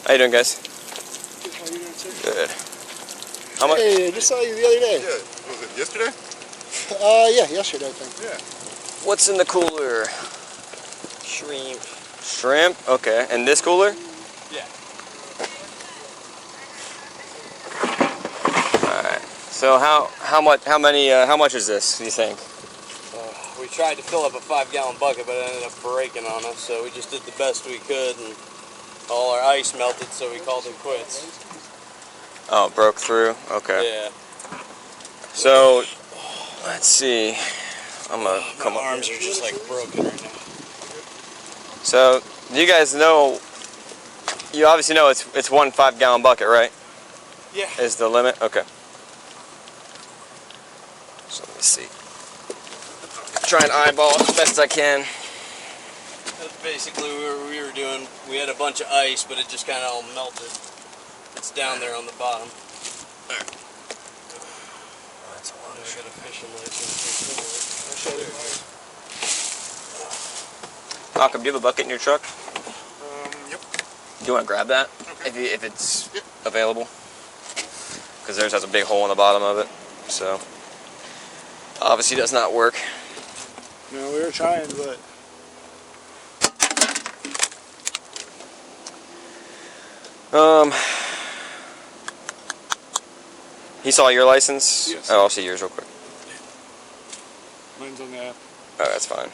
How you doing, guys? Good. How you doing, sir? Good. How much? Hey, I just saw you the other day. Yeah. Was it yesterday? Yeah, yesterday, I think. Yeah. What's in the cooler? Shrimp. Shrimp? Okay. And this cooler? Yeah. Alright. So how much is this, do you think? We tried to fill up a 5-gallon bucket, but it ended up breaking on us, so we just did the best we could, and all our ice melted, so we called it quits. Oh, it broke through? Okay. Yeah. So, let's see. I'm gonna come My up arms here. are just like broken right now. So, do you guys know, you obviously know it's one 5-gallon bucket, right? Yeah. Is the limit? Okay. So let me see. Try and eyeball it as best I can. That's basically what we were doing. We had a bunch of ice, but it just kind of all melted. It's down there on the bottom. There. That's one. I got a fishing license. Malcolm, do you have a bucket in your truck? Yep. Do you want to grab that? Okay. If it's available? Because theirs has a big hole in the bottom of it. So, obviously does not work. No, we were trying, but... He saw your license? Yes. Oh, I'll see yours real quick. Mine's on the app. Oh, that's fine.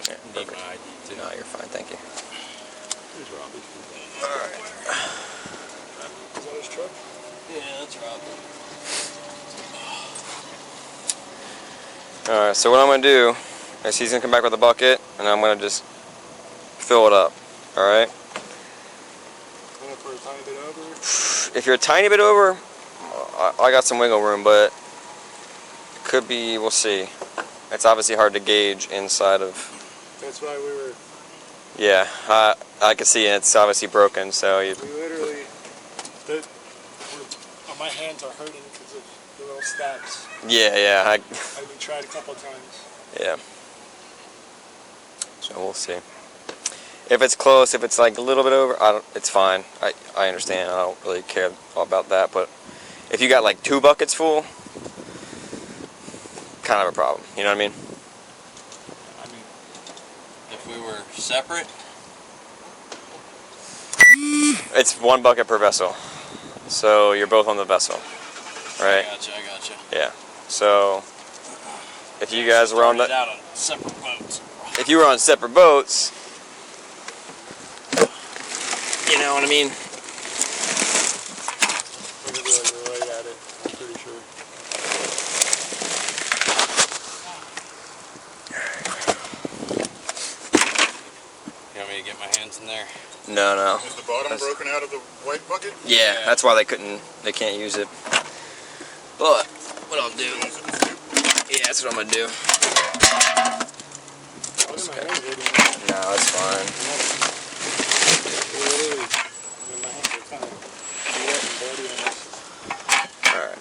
Yeah, need my ID too. No, you're fine, thank you. Here's Robbie. Alright. Is that his truck? Yeah, that's Robbie. Alright, so what I'm going to do is he's going to come back with a bucket, and I'm going to just fill it up. Alright? Went up for a tiny bit over. If you're a tiny bit over, I got some wiggle room, but it could be, we'll see. It's obviously hard to gauge inside of... That's why we were... Yeah, I can see it's obviously broken, so you... We literally... my hands are hurting because of the little stabs. Yeah, We tried a couple times. yeah. So we'll see. If it's close, if it's like a little bit over, it's fine. I understand. I don't really care about that. But if you got like 2 buckets full, kind of a problem. You know what I mean? I mean, if we were separate, It's 1 bucket per vessel. So you're both on the vessel, right? I gotcha. Yeah. So if you guys were on Started out on separate boats. if you were on separate boats, you know what I mean? We're going to be like right at it, I'm pretty sure. You want me to get my hands in there? No. Is the bottom broken out of the white bucket? Yeah, that's why they can't use it. But what I'll do, yeah, that's what I'm gonna do. Why are my hands hurting? No, it's fine. Literally, I mean, my hands are kind of wet and dirty on this. Alright.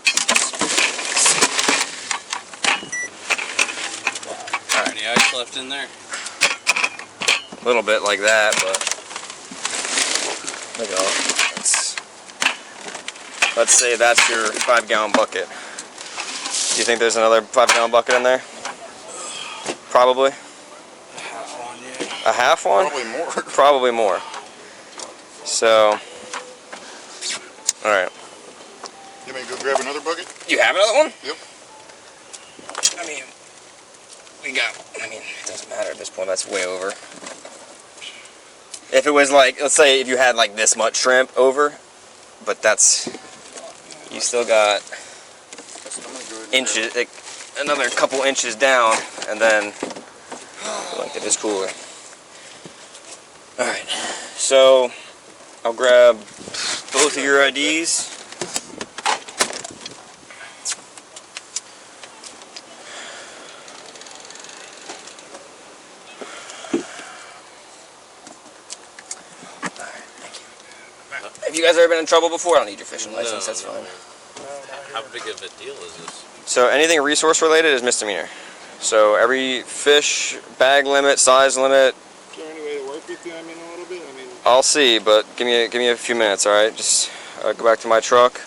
Any ice left in there? A little bit like that, but look at all. Let's say that's your 5-gallon bucket. Do you think there's another 5-gallon bucket in there? Probably. Half one, yeah. A half one? Probably more. Probably more. So, alright. You may go grab another bucket? You have another one? Yep. I mean, it doesn't matter at this point, that's way over. If it was like, let's say if you had like this much shrimp over, but that's, you still got inches, like, another couple inches down, and then length of this cooler. Alright, so I'll grab both of your IDs. Have you guys ever been in trouble before? I don't need your fishing license, that's fine. How big of a deal is this? So anything resource related is misdemeanor. So every fish, bag limit, size limit. Is there any way to work with you on I'll see, but give me a few minutes, all right? Just go back to my truck.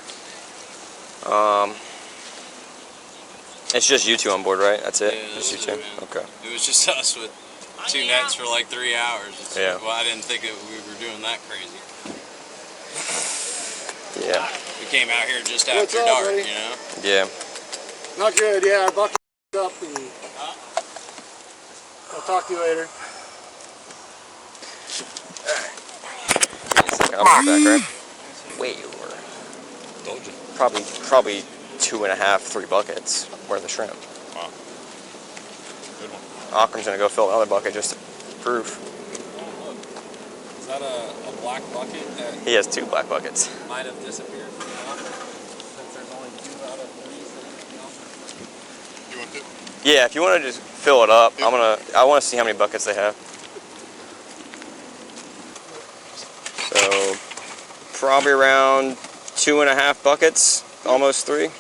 It's just you two on board, right? That's it? Yeah, Just you that's two? it, man. Okay. It was just us with 2 nets for like 3 hours. Yeah. Well, I didn't think we were doing that crazy. Yeah. We came out here just What's after up, dark, buddy? you know? Yeah. Not good, yeah. Our bucket up and I'll talk to you later. I'll be back, right? Way over. Told you. Probably 2.5, 3 buckets worth of shrimp. Wow. Good one. Akram's gonna go fill another bucket just to prove. Is that a black bucket that He has 2 black buckets. might have disappeared from the office? Since there's only 2 out of 3 sitting in the office? You want to? Yeah, if you want to just fill it up, I want to see how many buckets they have. So probably around 2.5 buckets, almost 3.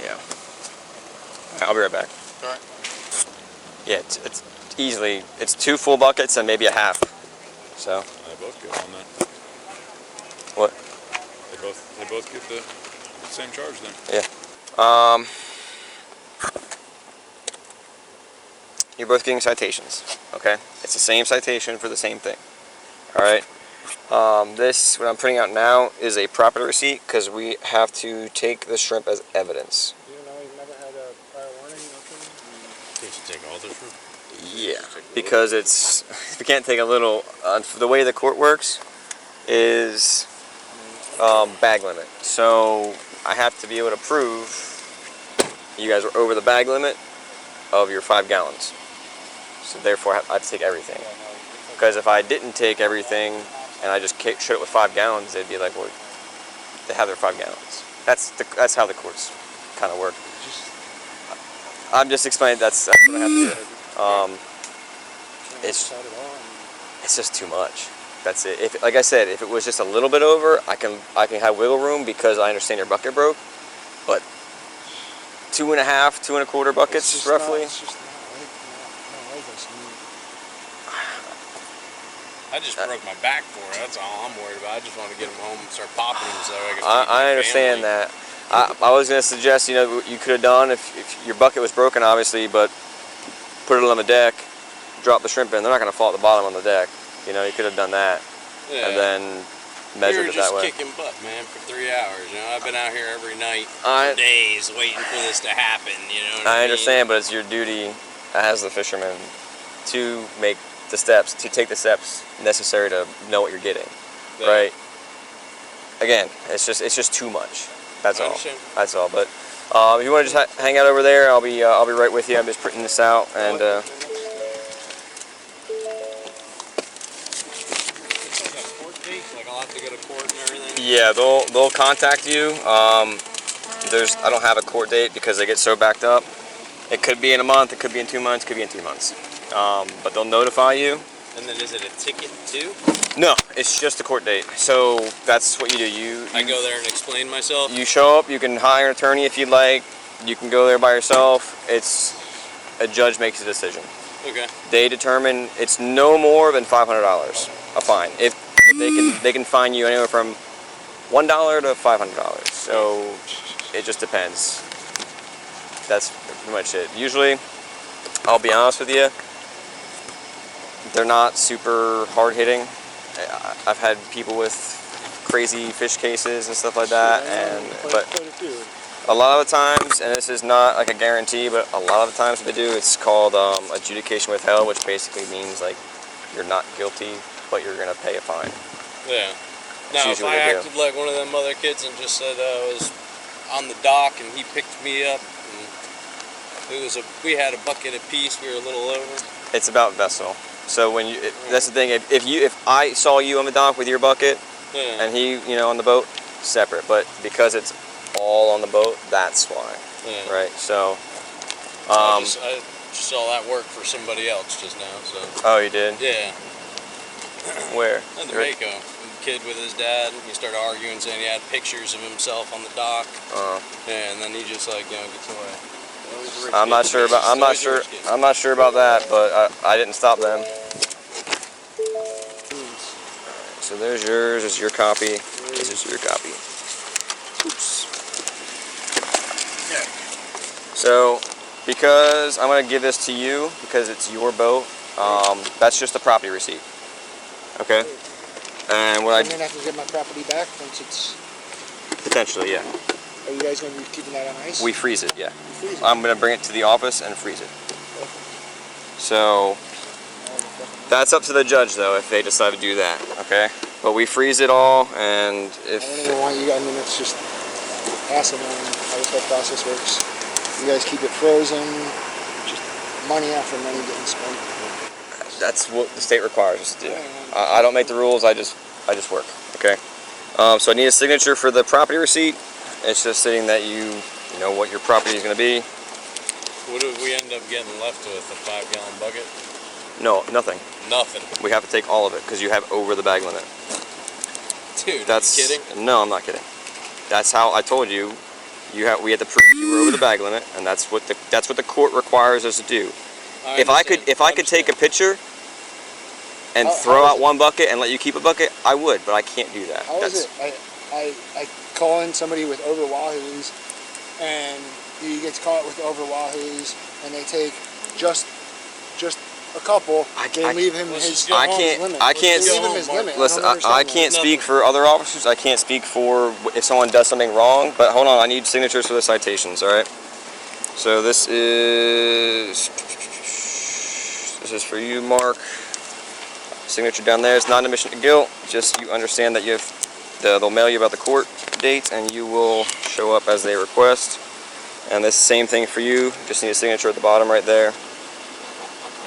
Yeah. I'll be right back. All right. Yeah, it's easily, it's 2 full buckets and maybe a half. So They both get on that. what? They both get the same charge then. Yeah. You're both getting citations, okay? It's the same citation for the same thing, all right? This, what I'm printing out now, is a property receipt because we have to take the shrimp as evidence. You know, you've never had a prior warning, nothing? Can't you take all this from? Yeah, because it's, we can't take a little, the way the court works is bag limit. So I have to be able to prove you guys were over the bag limit of your 5 gallons. So therefore I have to take everything. Because if I didn't take everything and I just showed it with 5 gallons, they'd be like, well, they have their 5 gallons. That's how the courts kind of work. I'm just explaining that's what I have to do. It's just too much. That's it. If, like I said, if it was just a little bit over, I can have wiggle room because I understand your bucket broke. But 2.5, 2.25 buckets roughly. It's just not like this. I just broke my back for it. That's all I'm worried about. I just want to get them home and start popping them so I can feed my I understand family. that. I was going to suggest, you know, what you could have done if your bucket was broken, obviously, but put it on the deck, drop the shrimp in. They're not going to fall at the bottom on the deck. You know, you could have done that, Yeah. and then measured it that way. We were just kicking butt, man, for 3 hours. You know, I've been out here every night I- for days waiting for this to happen. You know what I I mean? understand, but it's your duty as the fisherman to make the steps, to take the steps necessary to know what you're getting, Yeah. right? Again, it's just too much. That's I all. understand. That's all. But if you want to just hang out over there, I'll be right with you. I'm just printing this out and. Like I'll have to go to court and everything. Yeah, they'll contact you. I don't have a court date because they get so backed up. It could be in a month, it could be in 2 months, it could be in 3 months. But they'll notify you. And then is it a ticket too? No, it's just a court date. So that's what you do. I go there and explain myself. You show up. You can hire an attorney if you'd like. You can go there by yourself. It's a judge makes a decision. Okay. They determine it's no more than $500 a fine. If they can fine you anywhere from $1 to $500. So it just depends. That's pretty much it. Usually, I'll be honest with you, they're not super hard hitting. I've had people with crazy fish cases and stuff like that, but a lot of the times, and this is not like a guarantee, but a lot of the times what they do, it's called adjudication withheld, which basically means like you're not guilty, but you're gonna pay a fine. Yeah. Now, if usually I what they do. acted like one of them other kids and just said I was on the dock and he picked me up, and we had a bucket apiece, we were a little over. It's about vessel. So when that's the thing. If I saw you on the dock with your bucket Yeah. and he, on the boat, separate. But because it's all on the boat, that's why, Yeah. right? So, I just saw that work for somebody else just now. So. oh, you did? Yeah. Where? In the Mako. Kid with his dad. He started arguing, saying he had pictures of himself on the dock. Yeah, and then he just gets away. I'm not sure about that, but I didn't stop them. So there's yours. This is your copy. This is your copy. Oops. So, because I'm gonna give this to you because it's your boat. That's just a property receipt. Okay. And what I'm gonna have to get my property back once it's. Potentially, yeah. Are you guys gonna be keeping that on ice? We freeze it, yeah. Freeze it? I'm gonna bring it to the office and freeze it. So that's up to the judge, though, if they decide to do that. Okay. But we freeze it all, and if I don't even want you. I mean, it's just asinine how this whole process works. You guys keep it frozen, just money after money getting spent. that's what the state requires us to do. I don't make the rules. I just work. Okay. So I need a signature for the property receipt. It's just stating that you know what your property is going to be. What if we end up getting left with a 5-gallon bucket? No, nothing. Nothing. We have to take all of it because you have over the bag limit. Dude, That's, are you kidding? No, I'm not kidding. That's how I told you. We had to prove you were over the bag limit, and that's what the court requires us to do. If I could take a picture and throw out one bucket and let you keep a bucket, I would, but I can't do that. How is it? I call in somebody with over wahoos, and he gets caught with over wahoos, and they take just a couple. They leave him his limit. I can't. Listen, I can't speak for other officers. I can't speak for if someone does something wrong. But hold on, I need signatures for the citations. All right. So this is for you, Mark. Signature down there. It's not an admission to guilt. Just you understand that you have. They'll mail you about the court dates, and you will show up as they request. And this same thing for you. Just need a signature at the bottom right there.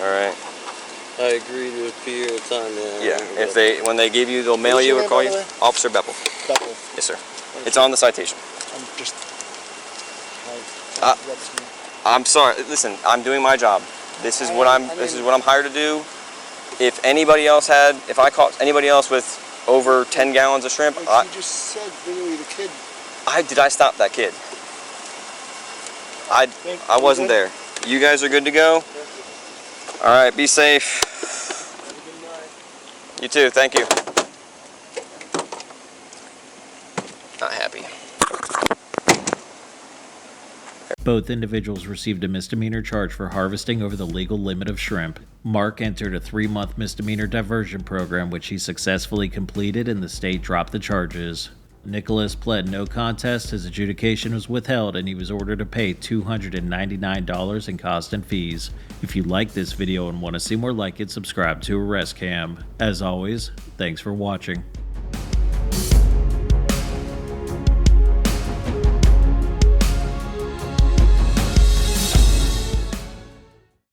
All right. I agree to appear at the time. Yeah. When they give you, they'll mail you or call you. Officer Beppel. Beppel. Yes, sir. It's on the citation. I'm just. I'm sorry. Listen, I'm doing my job. This is what I'm hired to do. If I caught anybody else with over 10 gallons of shrimp, You just said literally the kid. Did I stop that kid? I wasn't there. You guys are good to go. All right. Be safe. You too. Thank you. Not happy. Both individuals received a misdemeanor charge for harvesting over the legal limit of shrimp. Mark entered a 3-month misdemeanor diversion program, which he successfully completed, and the state dropped the charges. Nicholas pled no contest, his adjudication was withheld, and he was ordered to pay $299 in costs and fees. If you like this video and want to see more like it, subscribe to Arrest Cam. As always, thanks for watching.